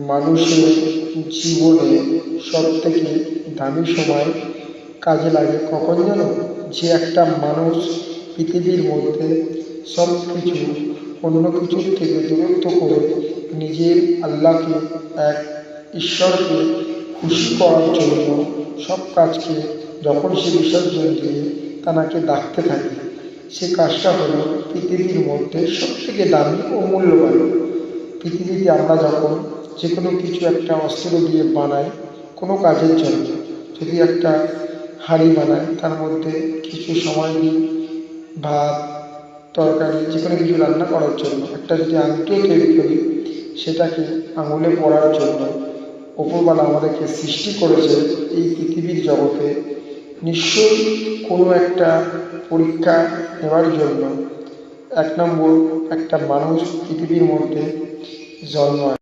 মানুষের জীবনে সবথেকে দামি সময় কাজে লাগে কখন জানো? যে একটা মানুষ পৃথিবীর মধ্যে সব কিছু অন্য কিছুর থেকে দূরত্ব করে নিজের আল্লাহকে, এক ঈশ্বরকে খুশি করার জন্য সব কাজকে যখন সে বিসর্জন দিয়ে তাকে ডাকতে থাকে, সে কাজটা হলো পৃথিবীর মধ্যে সবথেকে দামি ও মূল্যবান। পৃথিবীতে আমরা যখন যে কোনো কিছু একটা অস্ত্র দিয়ে বানাই কোনো কাজের জন্য, যদি একটা হাঁড়ি বানাই তার মধ্যে কিছু সময় দিই ভাত তরকারি যে কোনো কিছু রান্না করার জন্য, একটা যদি আংটিও তৈরি করি সেটাকে আঙুলে পরার জন্য, ওপরওয়ালা আমাদেরকে সৃষ্টি করেছে এই পৃথিবীর জগতে নিশ্চয়ই কোনো একটা পরীক্ষা নেওয়ার জন্য। এক নম্বর, একটা মানুষ পৃথিবীর মধ্যে জন্মায়।